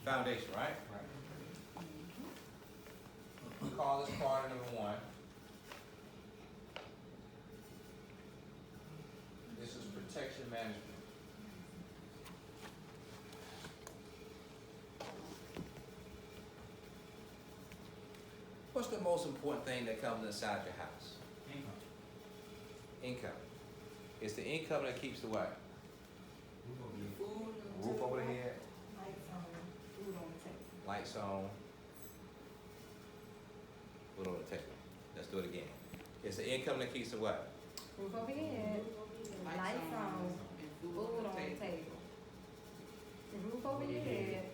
Foundation, right? We call this part number 1. This is protection management. What's the most important thing that comes inside your house? Income. It's the income that keeps the what? Roof over the head. Lights on. Food on the table. Let's do it again. It's the income that keeps the what? Roof over your head, lights on, food on the table. The roof over your head,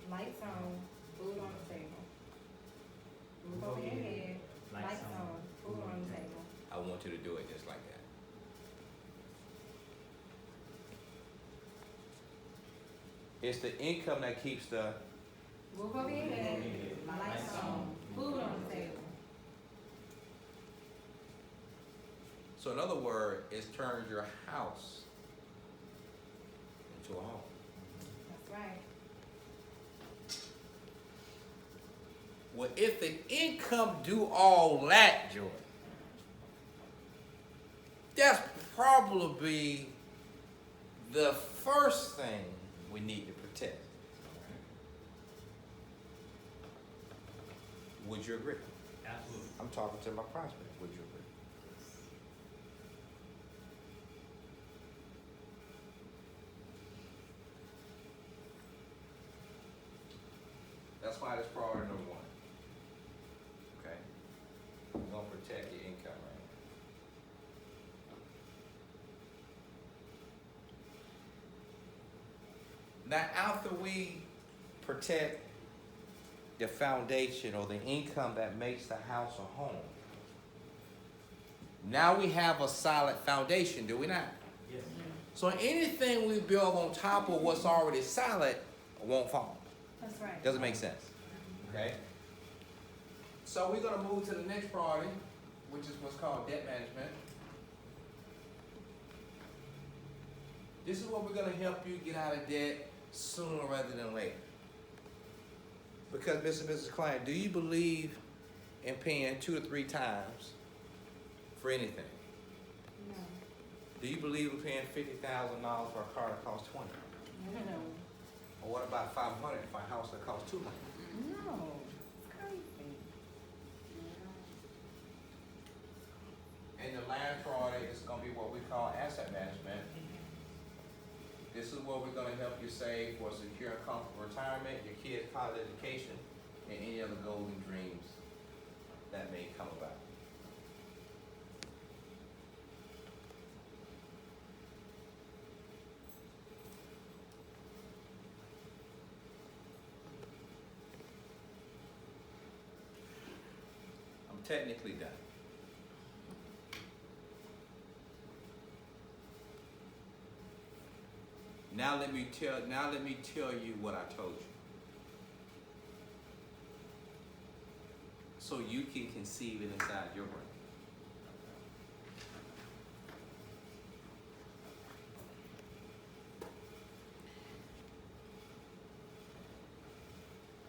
lights on, food on the table. Roof over your head, lights on, food on the table. I want you to do it just like that. It's the income that keeps the Roof over your head, lights on, food on the table. So in other words, it turns your house into a home. That's right. Well, if the income do all that, Jordan, that's probably the first thing we need to protect. Would you agree? Absolutely. I'm talking to my prospect. Would you agree? That's why that's priority number 1. Okay? We're going to protect your income, right? Now, after we protect the foundation or the income that makes the house a home, now we have a solid foundation, do we not? Yes. So anything we build on top of what's already solid won't fall. That's right. Doesn't make sense. Okay? So we're going to move to the next priority, which is what's called debt management. This is what we're going to help you get out of debt sooner rather than later. Because, Mr. and Mrs. Klein, do you believe in paying 2 to 3 times for anything? No. Do you believe in paying $50,000 for a car that costs $20,000? No. Or what about $500,000 for a house that costs $200,000? No. It's crazy. And the last priority is going to be what we call asset management. This is where we're going to help you save for a secure and comfortable retirement, your kids' college education, and any other goals and dreams that may come about. I'm technically done. Now let me tell you what I told you. So you can conceive it inside your brain.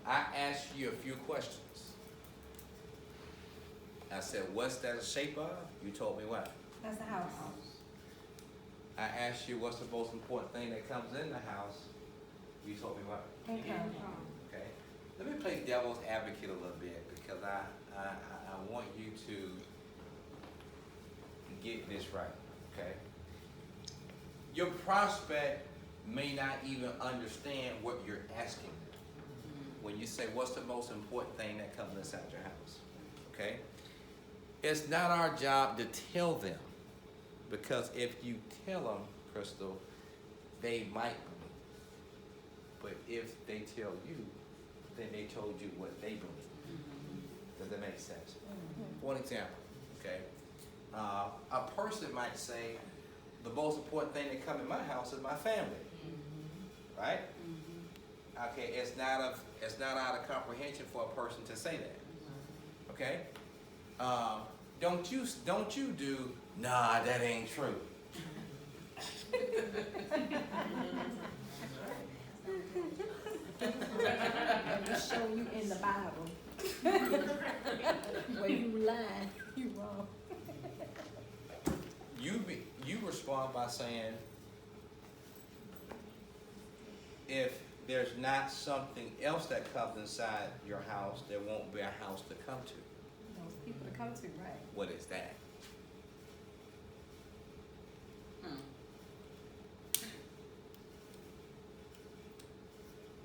I asked you a few questions. I said, what's that a shape of? You told me what? That's the house. I asked you what's the most important thing that comes in the house. You told me what? Income. Okay. Let me play devil's advocate a little bit because I want you to get this right. Okay. Your prospect may not even understand what you're asking when you say what's the most important thing that comes inside your house. Okay. It's not our job to tell them. Because if you tell them, Crystal, they might believe. But if they tell you, then they told you what they believe. Does that make sense? One example, okay? A person might say, the most important thing that comes in my house is my family, right? Okay, it's not out of comprehension for a person to say that, okay? Don't you do, nah, that ain't true. Bible. When you lie, you wrong. You respond by saying, if there's not something else that comes inside your house, there won't be a house to come to. Those people to come to, right? What is that?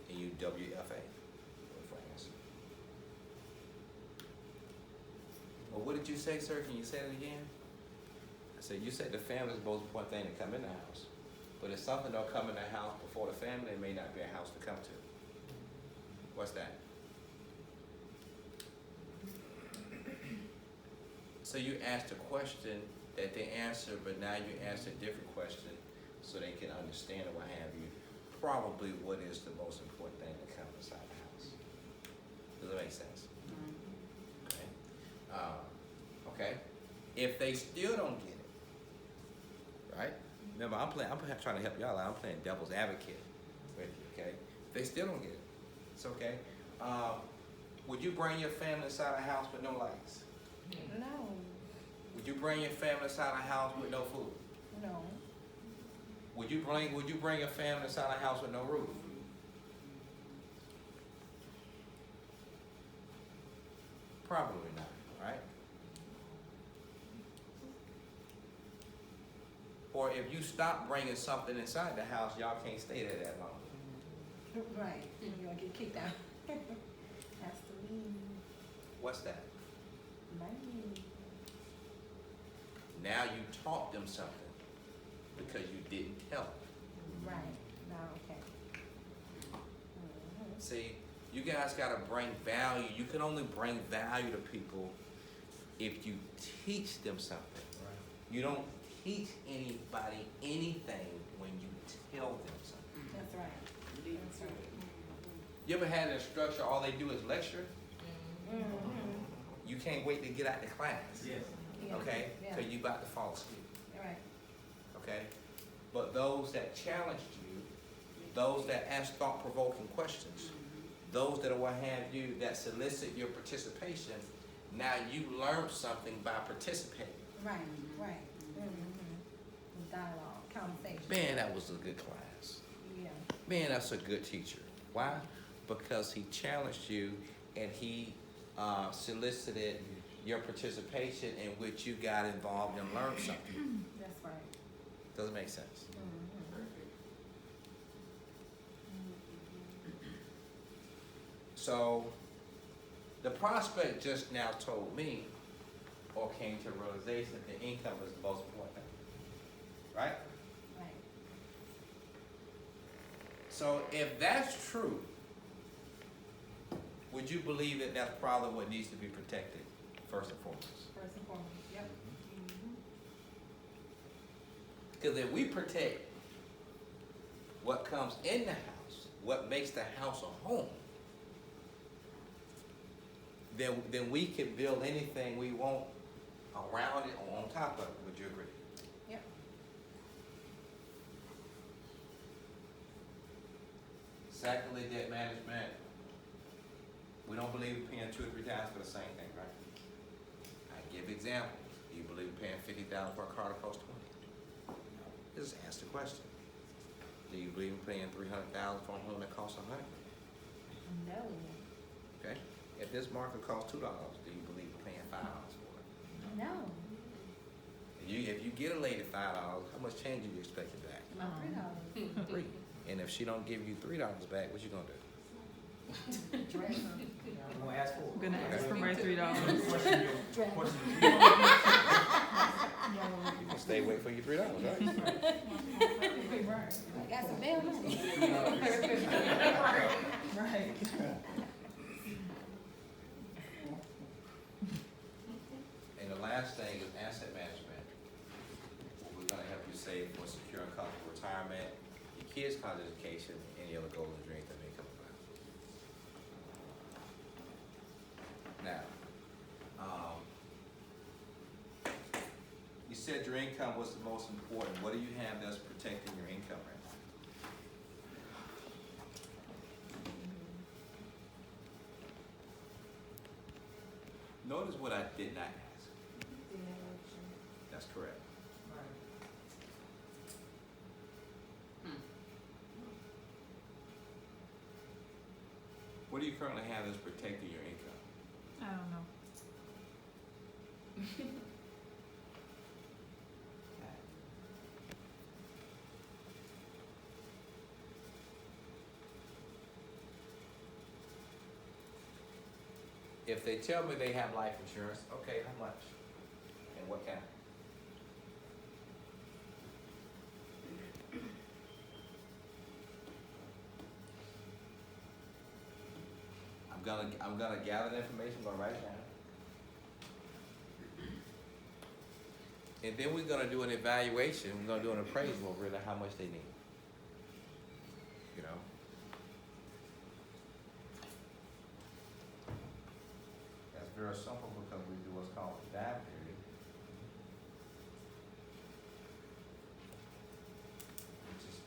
And you WFA for answer. Well, what did you say, sir? Can you say it again? I said, you said the family is the most important thing to come in the house. But if something don't come in the house before the family, it may not be a house to come to. What's that? So you asked a question that they answered, but now you asked a different question so they can understand or what have you. Probably what is the most important thing that comes inside the house. Does that make sense? Okay. Okay. If they still don't get it, right? Remember, I'm trying to help y'all out. I'm playing devil's advocate with you, okay? If they still don't get it, it's okay. Would you bring your family inside a house with no lights? No. Would you bring your family inside a house with no food? No. Would you bring your family inside a house with no roof? Probably not, right? Or if you stop bringing something inside the house, y'all can't stay there that long. Right. You're gonna get kicked out. Has to leave. What's that? Money. Now you taught them something because you didn't tell them. Right. No, okay. See, you guys gotta bring value. You can only bring value to people if you teach them something. You don't teach anybody anything when you tell them something. That's right. That's right. You ever had an instructor, all they do is lecture? Mm-hmm. You can't wait to get out the class. Yes. Yeah. Okay? Yeah. Because you about to fall asleep. Right. Okay? But those that challenged you, those that ask thought-provoking questions, those that are what have you, that solicit your participation, now you learned something by participating. Right. Right. Mm-hmm. Dialogue, conversation. Man, that was a good class. Yeah. Man, that's a good teacher. Why? Because he challenged you and he solicited your participation in which you got involved and learned something. That's right. Does it make sense? Mm-hmm. So the prospect just now told me or came to a realization that the income is the most important thing. Right? Right. So if that's true, would you believe that that's probably what needs to be protected first and foremost? First and foremost. Yep. Because if we protect what comes in the house, what makes the house a home, then we can build anything we want around it or on top of it. Would you agree? Yep. Secondly, debt management. We don't believe in paying 2 or 3 times for the same thing, right? I give examples. Do you believe in paying $50,000 for a car that costs $20,000? No. Just ask the question. Do you believe in paying $300,000 for a home that costs $100,000? No. Okay. If this market costs $2, do you believe in paying $5 for it? No. If you get a lady $5, how much change do you expect it back? $3. $3. And if she don't give you $3 back, what you gonna do? Dress her. I'm gonna ask for it. I'm gonna ask for my $3. Question your, Dress. question your You gonna stay wait for your $3, right? I got some bail money. Right. And the last thing is asset management. We're gonna help you save for secure and comfortable retirement, your kids' college education, and any other goals and dreams that may come about. Now, you said your income was the most important. What do you have that's protecting your income right now? Notice what I did not ask. That's correct. What do you currently have that's protecting your income? I don't know. If they tell me they have life insurance, okay, how much? And what kind? I'm gonna gather the information, gonna write it down. And then we're gonna do an evaluation, we're gonna do an appraisal of really how much they need. You know? That's very simple because we do what's called a dive period. Which is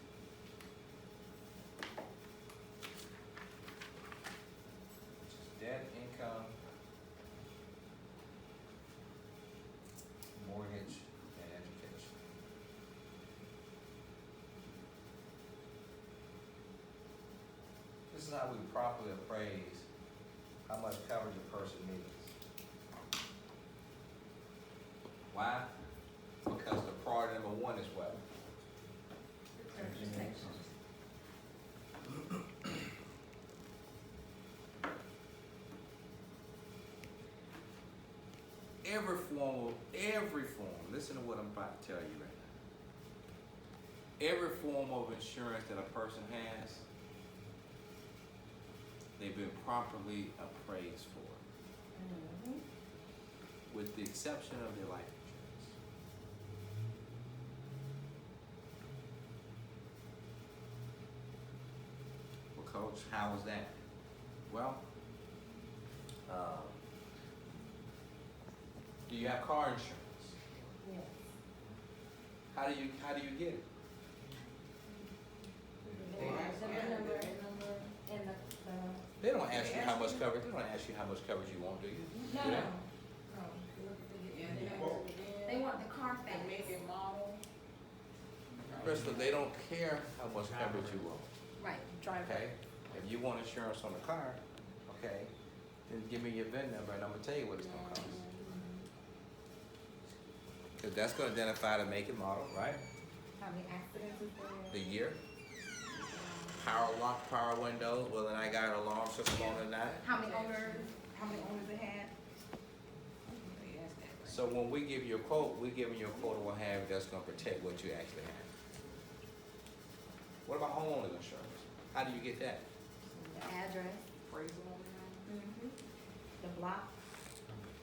debt, income, mortgage, and education. This is how we properly appraise how much coverage a person needs. Why? Because the priority number one is what? Every form, listen to what I'm about to tell you right now. Every form of insurance that a person has, they've been properly appraised for, with the exception of their life insurance. Well, Coach, how was that? Well, do you have car insurance? Yes. How do you get it? The VIN number and the, They don't ask you how much coverage. They don't ask you how much coverage you want, do you? no, Do no. they? No. They want the car facts. Make it model. Crystal, they don't care how much coverage you want. Right, driver. Okay? If you want insurance on the car, okay, then give me your VIN number and I'm gonna tell you what it's gonna cost. Cause that's gonna identify the make and model, right? How many accidents is The there? year, power lock, power windows, whether I got an alarm system on or not. How many owners it had? So when we give you a quote, we're giving you a quote of what have you that's gonna protect what you actually have. What about homeowners insurance? How do you get that? The address, Appraisal on that. the block,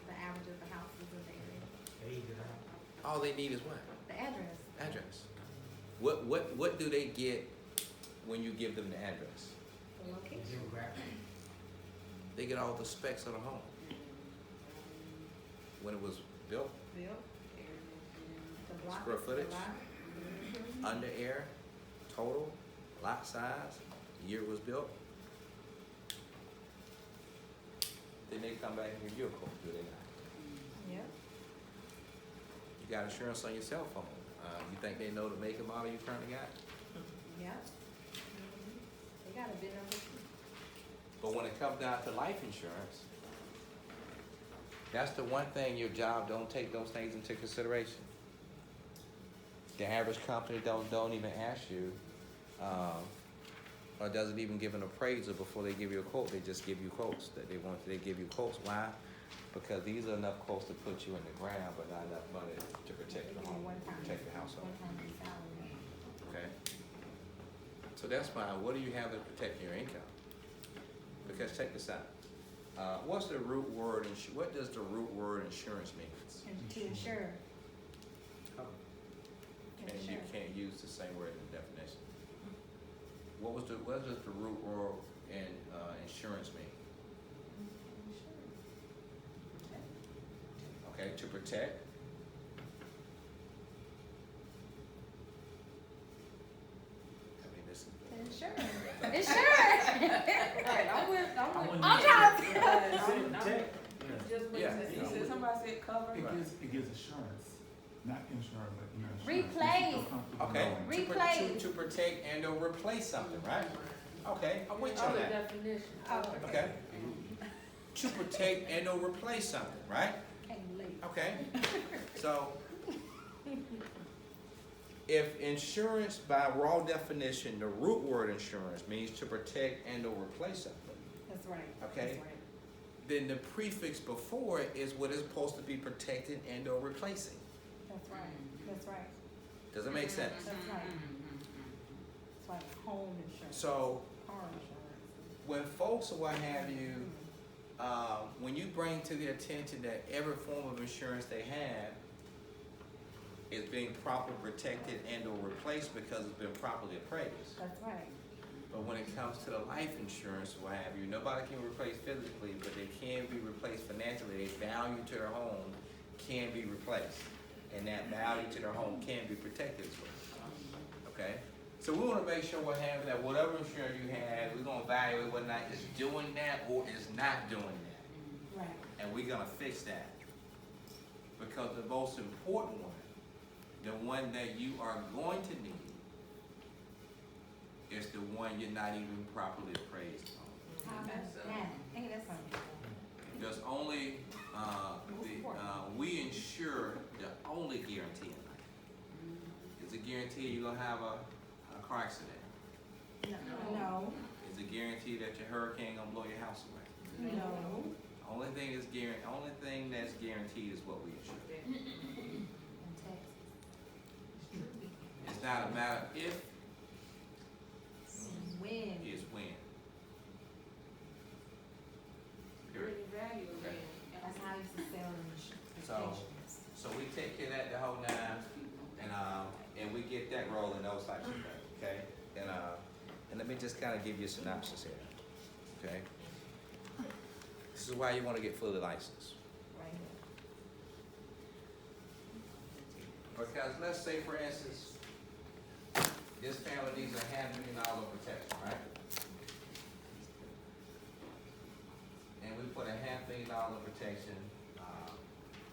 the average of the houses in the area, Age of the house. All they need is what? the address. Address. What do they get when you give them the address? The location. Demographic. They get all the specs of the home. When it was built, Bill. The block. Square footage? The lot. under air, total, lot size, year it was built. Then they come back and give you a quote, do they not? Yep. You got insurance on your cell phone. You think they know the make and model you currently got? Yep. They got a VIN number too. But when it comes down to life insurance, that's the one thing your job don't take those things into consideration. The average company don't even ask you, or doesn't even give an appraisal before they give you a quote. They just give you quotes that they want. They give you quotes. Why? Because these are enough quotes to put you in the ground, but not enough money to protect the home, protect the household. One time salary. Okay. So that's fine. What do you have to protect your income? Because check this out. What's the root word? What does the root word insurance mean? And to insure. Cover. To And you insure. can't use the same word in the definition. What does the root word in insurance mean? Okay, to protect. I mean, this is. To insure. Insure. Right, I'm with, I wouldn't I'm use trying it. to- Yeah, say protect. Yeah. Just what Yeah. you said. it cover? It gives assurance, not insurance, but you know. insurance. Replace. You feel comfortable Okay, knowing. Replace. to protect and or replace something, right? Okay, I'm with you on Other that. definition. Oh, Okay. To protect and or replace something, right? Can't believe. Okay, so if insurance by raw definition, the root word insurance means to protect and or replace something, That's right. Okay. That's right. then the prefix before it is what is supposed to be protecting and or replacing. That's right. That's right. Does it make sense? That's right. It's like home insurance. So Car insurance. when folks or what have you, when you bring to their attention that every form of insurance they have is being properly protected and or replaced because it's been properly appraised. That's right. But when it comes to the life insurance, what have you, nobody can replace physically, but they can be replaced financially. A value to their home can be replaced, and that value to their home can be protected as well. Okay? So we want to make sure what have that whatever insurance you have, we're going to evaluate whether or not it's doing that or is not doing that. Right. And we're going to fix that. Because the most important one, the one that you are going to need, is the one you're not even properly appraised on. How about that? Ain't that something? There's only, we insure the only guarantee in life. It's a guarantee you're gonna have a car accident. No. It's a guarantee that your hurricane gonna blow your house away. No. Only thing that's guaranteed is what we insure. In Texas. It's not a matter of if, When? it's when. Pretty Period. value Okay. then. That's how I used to sell insurance. So we take care of that the whole nine, and we get that rolling, those types of things, okay? And let me just kind of give you a synopsis here, okay? This is why you want to get fully licensed. Right here. Because let's say, for instance, this family needs $500,000 protection, right? And we put $500,000 protection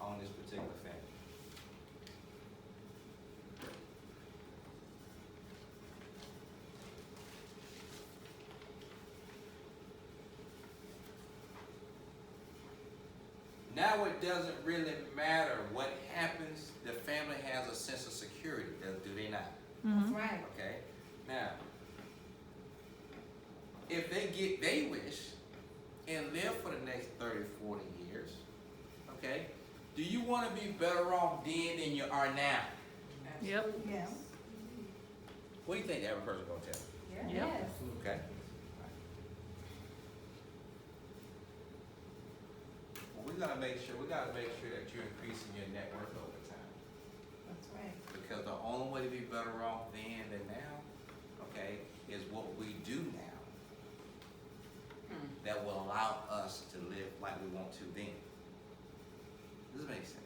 on this particular family. Now it doesn't really matter what happens, the family has a sense of security, do they not? That's right. Okay, now, if they get they wish and live for the next 30, 40 years, okay, do you want to be better off then than you are now? Yep. Yes. What do you think the average person gonna tell you? Yep. Yes. Okay? Well, we gotta make sure that you're increasing your net worth over time. That's right. Because the only way to be better off then than now, okay, is what we do now that will allow us to live like we want to then. Does this make sense?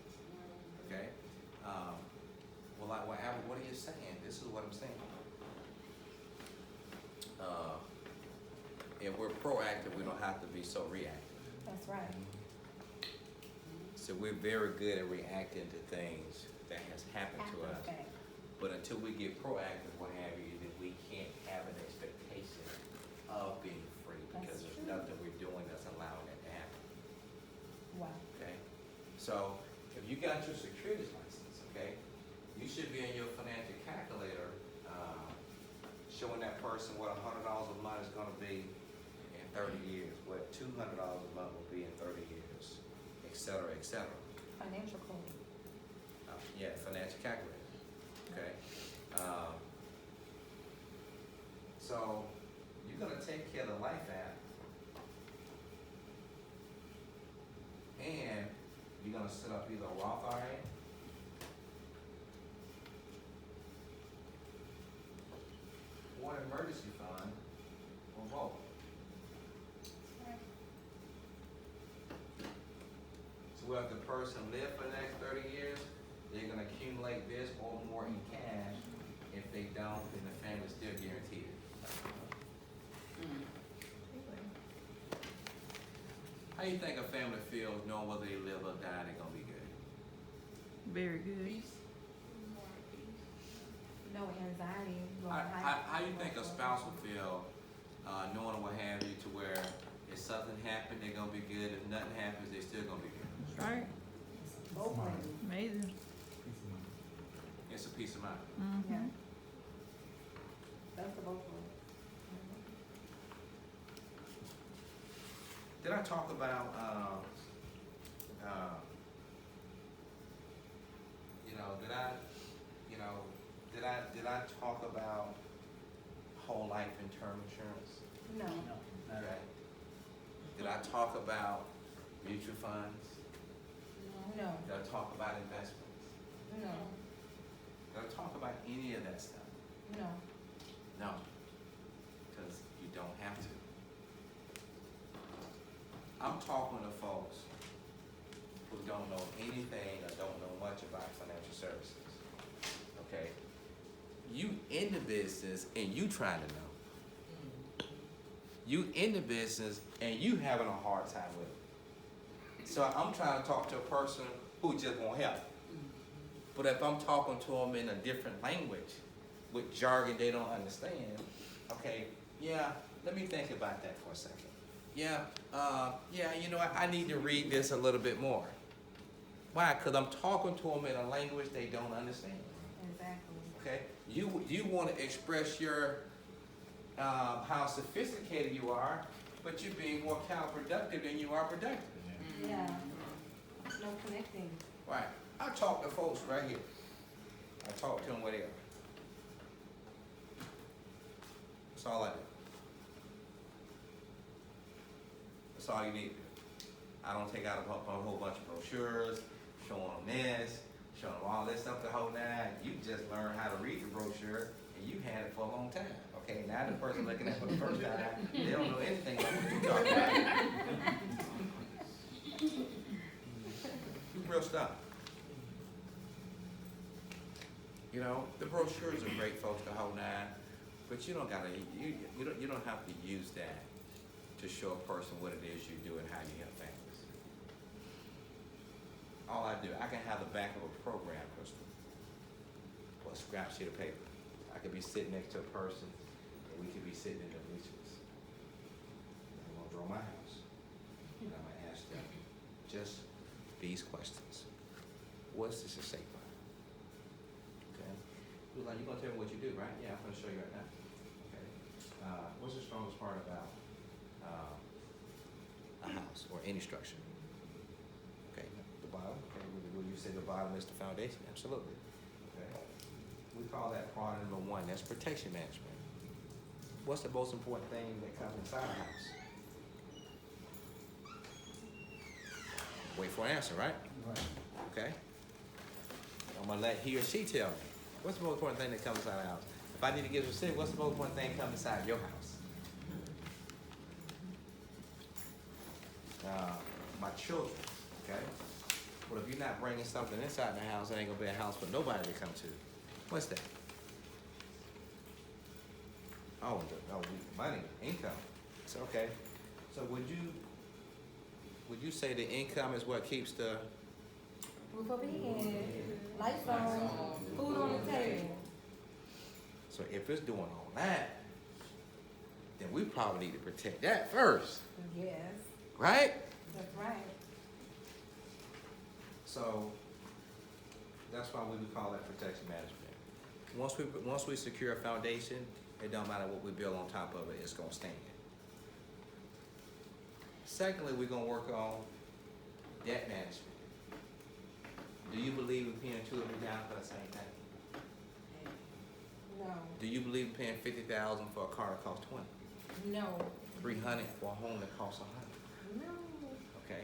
Okay? Well, like, well, Albert, what are you saying? This is what I'm saying. If we're proactive, we don't have to be so reactive. That's right. So we're very good at reacting to things that has happened to us. Okay. But until we get proactive, what have you, then we can't have an expectation of being free because That's there's true. nothing we're doing that's allowing that to happen. Wow. Okay? So if you got your securities license, okay, you should be in your financial calculator showing that person what $100 a month is going to be in 30 years, what $200 a month will be in 30 years, et cetera, et cetera. Financial code. Yeah, financial calculator. Okay. So you're gonna take care of the life app, and you're gonna set up either a Roth IRA or an emergency fund, or both. So if the person live for the next 30 years, they're gonna accumulate this or more in cash. If they don't, then the family's still guaranteed it. How you think a family feels knowing whether they live or die, they're gonna be good? Very good. Peace. More peace. No anxiety. How you think a spouse will feel, knowing what have you, to where if something happened, they're gonna be good. If nothing happens, they're still gonna be good. Right. Both ways. Amazing. Peace of mind. It's a peace of mind. Mm-hmm. Yeah. That's the both ways. Did I talk about, did I talk about whole life and term insurance? No. Okay. Did I talk about mutual funds? No. Did I talk about investments? No. Did I talk about any of that stuff? No. No, because you don't have to. I'm talking to folks who don't know anything or don't know much about financial services. Okay? You in the business and you trying to know. You in the business and you having a hard time with it. So I'm trying to talk to a person who just won't help. But if I'm talking to them in a different language, with jargon they don't understand, okay, yeah, let me think about that for a second. Yeah, you know what, I need to read this a little bit more. Why? Because I'm talking to them in a language they don't understand. Exactly. Okay, you want to express your how sophisticated you are, but you're being more counterproductive than you are productive. Yeah. No connecting. Right. I talk to folks right here. I talk to them where they are. That's all I do. That's all you need to do. I don't take out a whole bunch of brochures, showing them this, showing them all this stuff the whole nine. You just learn how to read the brochure, and you had it for a long time. Okay, now the person looking at it for the first time, they don't know anything about what you're talking about. Real stuff. You know, the brochures are great, folks, the whole nine, but you don't gotta, you don't have to use that to show a person what it is you do and how you help families. All I do, I can have the back of a program, Crystal, or a scrap sheet of paper. I could be sitting next to a person, and we could be sitting in the bleachers. I'm gonna draw my house, and I'm gonna ask them just these questions. What's this shape of? Okay. You're gonna tell me what you do, right? Yeah, I'm gonna show you right now. Okay. What's the strongest part about a house or any structure? Okay, the bottom. Okay, would you say the bottom is the foundation? Absolutely. Okay. We call that part number one. That's protection management. What's the most important thing that comes inside a house? Wait for an answer, right? Right. Okay. I'm gonna let he or she tell me. What's the most important thing that comes inside the house? If I need to give a specific, what's the most important thing that comes inside your house? My children, okay? Well, if you're not bringing something inside the house, it ain't gonna be a house for nobody to come to. What's that? Oh, money, income. So, okay. So would you say the income is what keeps the Roof over your head, lights on, food on the table. So if it's doing all that, then we probably need to protect that first, Yes, right? that's right. So that's why we would call that protection management. Once we secure a foundation, it don't matter what we build on top of it, it's gonna stand. Secondly, we're gonna work on debt management. Do you believe in paying 2 or 3 down for the same thing? No, Do you believe in paying $50,000 for a car that costs 20? no, $300 for a home that costs 100? no. Okay.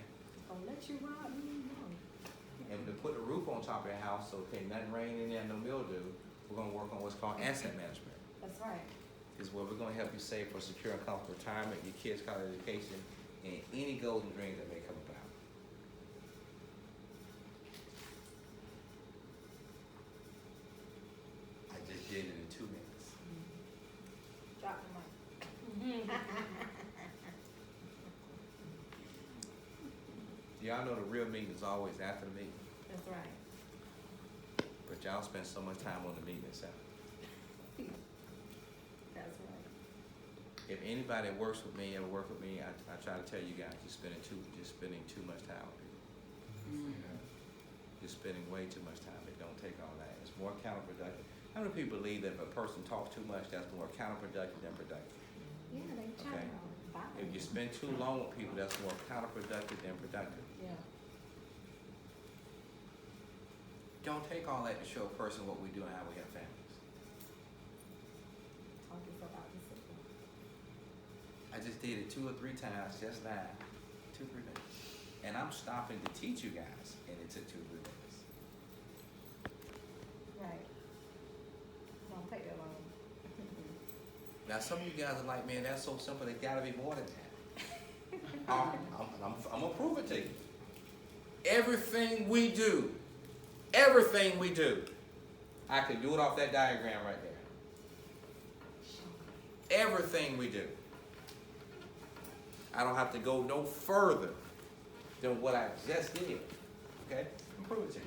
I'll let you rob me, no. And to put a roof on top of your house, so okay, nothing rain in there, no mildew, we're gonna work on what's called asset management. That's right. Is where we're gonna help you save for secure and comfortable retirement, your kids' college education, and any goals and dreams that may come about. I just did it in 2 minutes. Drop the mic. Y'all know the real meeting is always after the meeting. That's right. But y'all spend so much time on the meeting itself. That's right. If anybody works with me, ever work with me, I try to tell you guys, you're spending too much time with people. You're spending way too much time. It don't take all that. It's more counterproductive. How many people believe that if a person talks too much, that's more counterproductive than productive? Yeah, they try Okay. to buy If you spend too long with people, that's more counterproductive than productive. Yeah. Don't take all that to show a person what we do and how we have families. Talk yourself out of system. I just did it 2 or 3 times just now. 2, 3 minutes. And I'm stopping to teach you guys, and it took 2, 3 minutes. Right. Don't take that long. Now, some of you guys are like, man, that's so simple, it gotta be more than that. I'm gonna prove it to you. Everything we do, I can do it off that diagram right there. Everything we do. I don't have to go no further than what I just did. Okay? I'll prove it to you.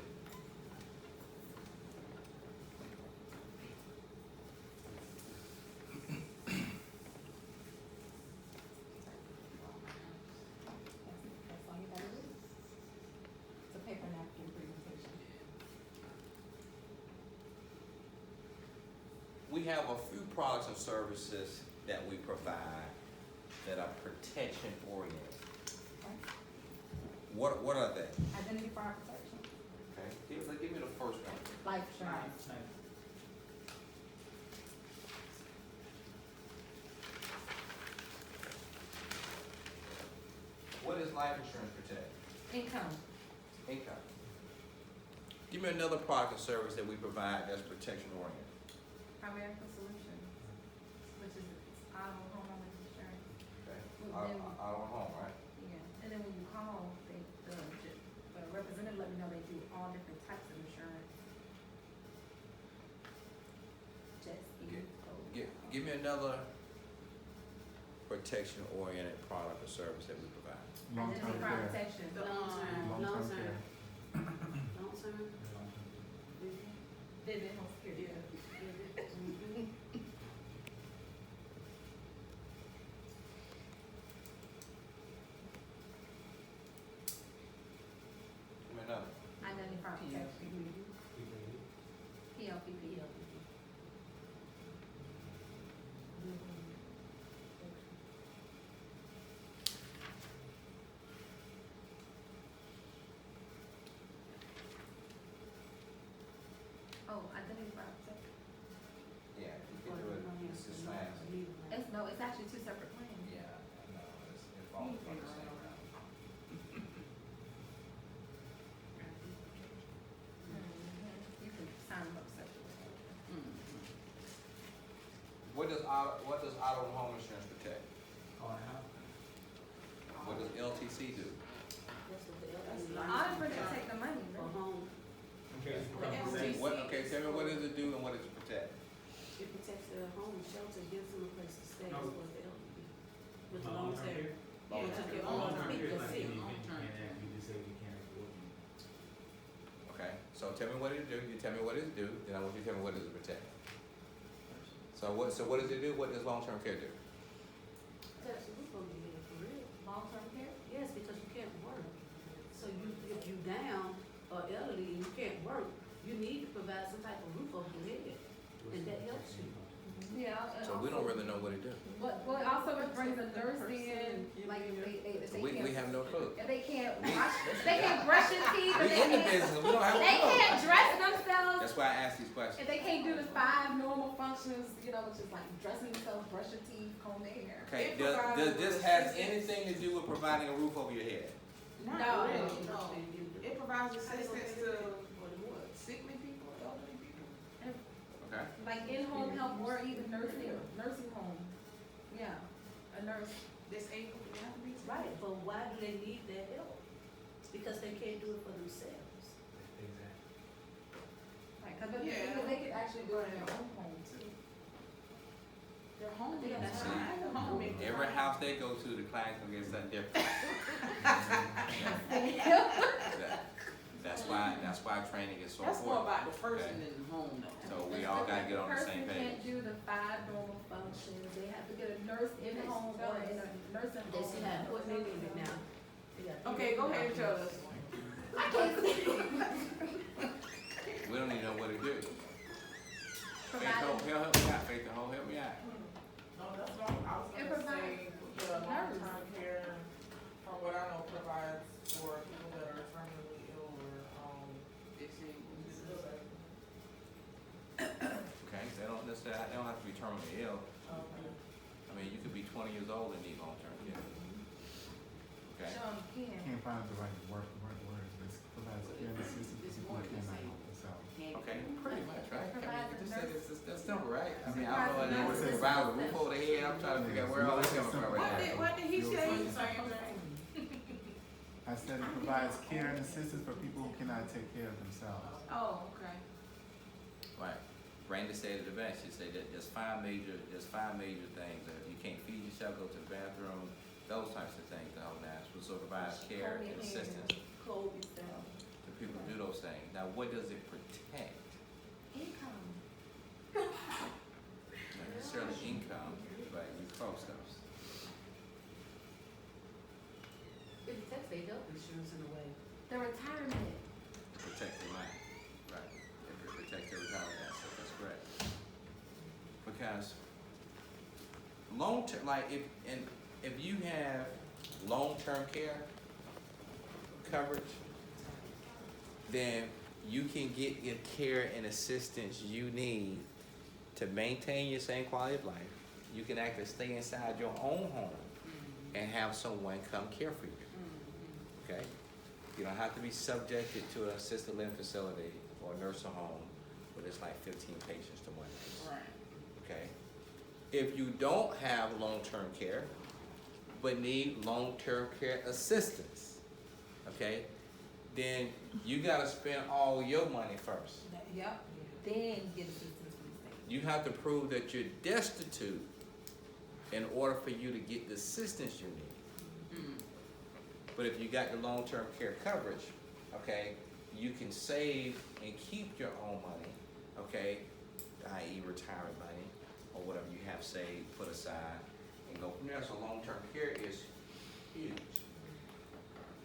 That's all you gotta do. It's a paper napkin presentation. We have a few products and services that we provide that are protection oriented. Right? What are they? Identity fraud protection, Okay. Give me the first one. life insurance. What is life insurance protect? Income. Income. Give me another product or service that we provide that's protection oriented. Primerica Solutions, which is auto homeowner insurance. Okay. Well, then- Auto and home, right? Yeah, and then when you call, the representative let me know they do all different types of insurance. Just Give me another protection oriented product or service that we provide. Long-term Identity fraud care. protection. Long-term care. Vivid home security. Give me another. Identity fraud protection. PLPP. Oh, identity fraud protection. Yeah, you can do it. It's just fast. It's actually 2 separate plans. Yeah, I know. It falls on the same round. You can sign them up separately. What does auto and home insurance protect? What does LTC do? Auto protect the money, right? Okay, tell me what does it do and what does it protect? It protects their home, shelter, gives them a place to stay, No. as well as the elderly. With the long term. care? Yeah, Long-term took care. your own Long-term people care is like sick. any event you can't have, you just say we can't afford it. Okay, so tell me what it do, you tell me what it do, then I want you to tell me what does it protect. So what does it do, what does long-term care do? That's the roof over your head, for real. Long-term care? Yes, because you can't work. So if you down or elderly and you can't work, you need to provide some type of roof over your head. And that helps you. Yeah. So we don't really know what it do. But also it brings a nurse in, like if So they we can't, have no clue. if they can't wash, they can't brush their teeth, We if in the they can't, business, we don't have a they clue. can't dress themselves, That's why I asked these questions. if they can't do the 5 normal functions, which is like dressing themselves, brush your teeth, comb their hair. Okay, It does provides this have anything to do with providing a roof over your head? No. No. It provides assistance to For the what? sickly people, elderly people. Okay, Like in-home help or even nursing home. Yeah, a nurse. That's able, they have to be. Right, but why do they need that help? Because they can't do it for themselves. Exactly. Like, cause Yeah. they could actually do it in their own home too. Their home, Yeah, that's see, fine. The home. every house they go to, the client's gonna get something different. That's that's why training is so That's more important. about the person Okay. than the home though. So we all gotta get on the same Person can't page. do the 5 normal functions, they have to get a nurse in the home or in a nursing They see how home. important they need it now. They got Okay, go ahead and tell us. I can't see. We don't even know what to do. Faith, Providing- help me out, Faith, help me out. No, that's what I was It gonna provides say, the long-term care, from what I know, provides for people that are terminally ill or, disabled. Okay, they don't necessarily, they don't have to be terminally ill. Okay. I mean, you could be 20 years old and need long-term care. Okay, Sean Ken. Can't find the right words, but it provides care and assistance to people who cannot help themselves. okay, pretty much, right? I Provides mean, a just nurse- say that's simple, right? I mean, I Provides don't know a what nurse it provide a roof over their head, I'm trying to figure out where all this coming from right now. What did he say? I said it provides care and assistance for people who cannot take care of themselves. Oh, okay. Right. Randy said it the best. She said that there's five major things. If you can't feed yourself, go to the bathroom, those types of things. The whole national so provides care and assistance Clothe yourself. to people who do those things. Now, what does it protect? Income. Not necessarily income, but you close those. It protects their health insurance in a way. The retirement. Protect the life. Right. It protects their retirement asset. That's correct. Because long term, like if you have long term care coverage, then you can get your care and assistance you need to maintain your same quality of life. You can actually stay inside your own home and have someone come care for you. Okay? You don't have to be subjected to an assisted living facility or a nursing home where there's like 15 patients to one nurse. Right. Okay? If you don't have long-term care, but need long-term care assistance, okay, then you gotta spend all your money first. Yep. Then get assistance from the state. You have to prove that you're destitute in order for you to get the assistance you need. But if you got the long-term care coverage, okay, you can save and keep your own money, okay, i.e. retirement money, or whatever you have saved, put aside, and go from there. So long-term care is huge.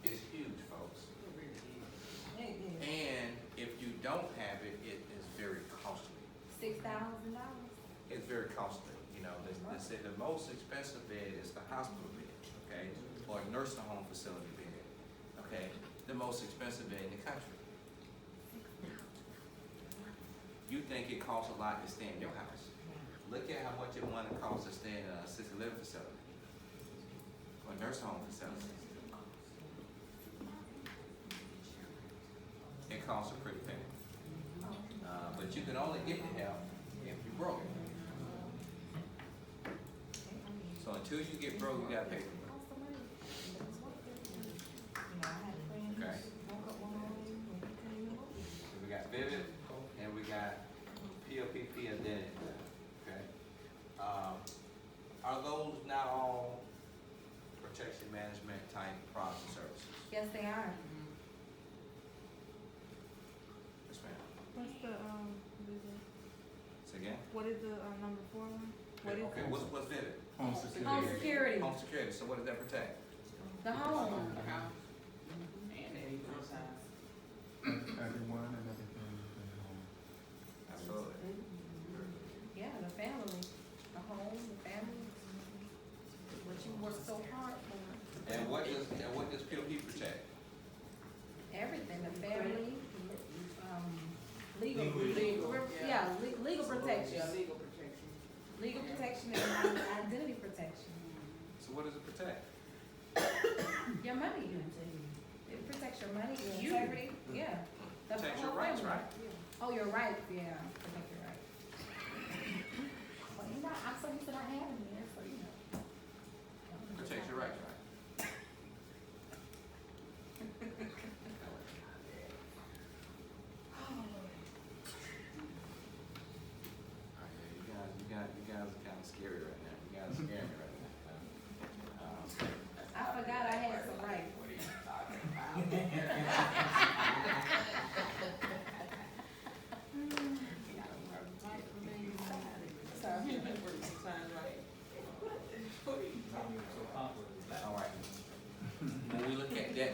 It's huge, folks. And if you don't have it, it is very costly. $6,000. It's very costly. You know, they say the most expensive bed is the hospital bed, okay, or a nursing home facility bed, okay, the most expensive bed in the country. You think it costs a lot to stay in your house. Look at how much it want to cost to stay in a assisted living facility or a nursing home facility. It costs a pretty penny. But you can only get the help if you're broke. So until you get broke, you gotta pay for it. Okay. So we got Vivid and we got POPP identity. Okay. Are those not all protection management type products and services? Yes, they are. Yes, ma'am. What's the, Say again? what is the, number 4 one? What is Okay, what's Vivid? Home security. Home security. Home security. So what does that protect? The home. And that equal size. Everyone and everything in the home. Absolutely. Yeah, the family. The home, the family. What you work so hard for. And what does POP protect? Everything, the family, legal, Legal, yeah, legal protection. Yeah, legal protection. Legal protection and identity protection. So what does it protect? Your money. It protects your money, your integrity, yeah. The Protects your whole rights, family. right? Oh, your rights, yeah, protect your rights. Well, you know, I'm so used to not having them, so you know. Protects your rights, right? You guys are kind of scary right now. You guys scare me right now. I forgot I had some rights.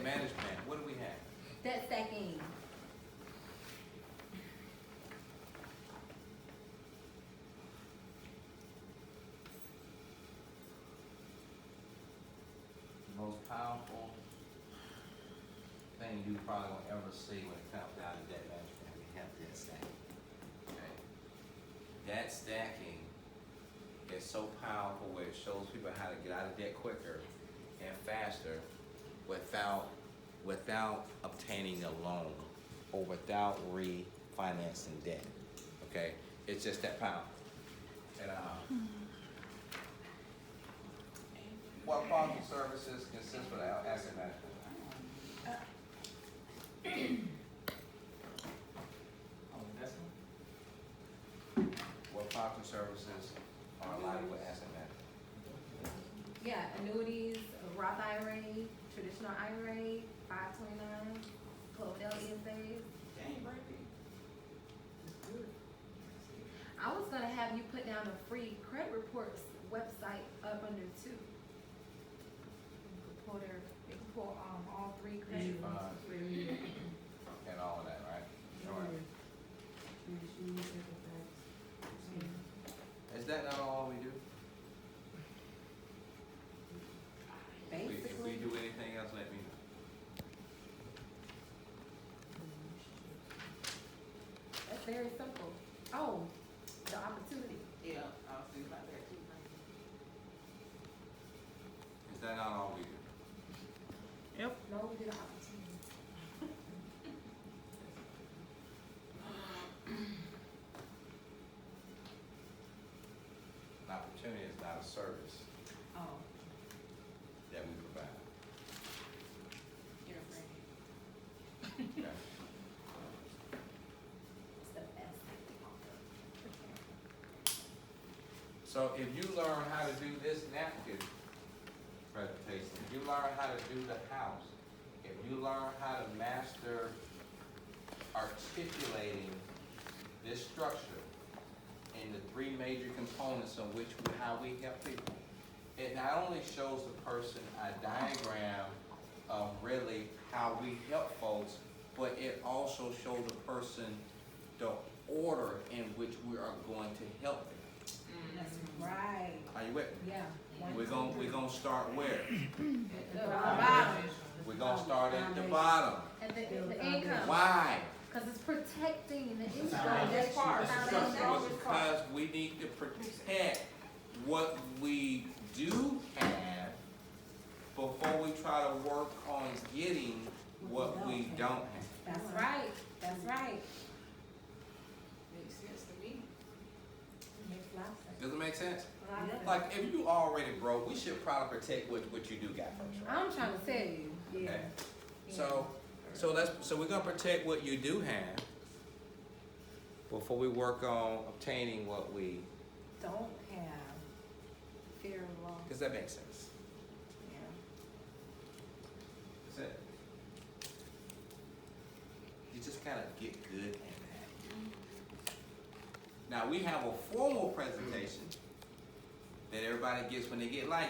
management, what do we have? Debt stacking. The most powerful thing you probably won't ever see when it comes down to debt management, we have debt stacking. Okay? Debt stacking is so powerful where it shows people how to get out of debt quicker and faster without obtaining a loan or without refinancing debt. Okay? It's just that powerful. And what products and services consist of our asset management? Investment? What products and services are aligned with asset management? Yeah, annuities, Roth IRA, traditional IRA, 529, Philadelphia saves. Dang, Brady. I was gonna have you put down a free credit reports website up under two. They can pull all three credit Mutual reports. funds and all of that, right? Sure. Is that not all we do? If we Basically, do anything else, let me know. that's very simple. Oh, the opportunity. Yeah, I was thinking about that too. Is that not all we do? No, we did the opportunity. An opportunity is not a service Oh. that we provide. You're afraid. Okay? It's the best thing to offer. So if you learn how to do this napkin presentation, if you learn how to do the house, if you learn how to master articulating this structure in the three major components on which how we help people, it not only shows the person a diagram of really how we help folks, but it also shows the person the order in which we are going to help them. That's right. Are you with me? Yeah. We're gonna start where? The bottom. We're gonna start at the bottom. And the income. Why? Cause it's protecting the income. Foundation. Foundation. Because we need to protect what we do have before we try to work on getting what we don't have. That's right. That's right. Makes sense to me. Makes a lot of sense. Does it make sense? A lot of sense. Like, if you already broke, we should probably protect what you do got first, right? I'm trying to tell you. Yeah. Okay. So we're gonna protect what you do have before we work on obtaining what we, Don't have fear of loss. does that make sense? Yeah. That's it. You just gotta get good at that. Now, we have a formal presentation that everybody gets when they get licensed.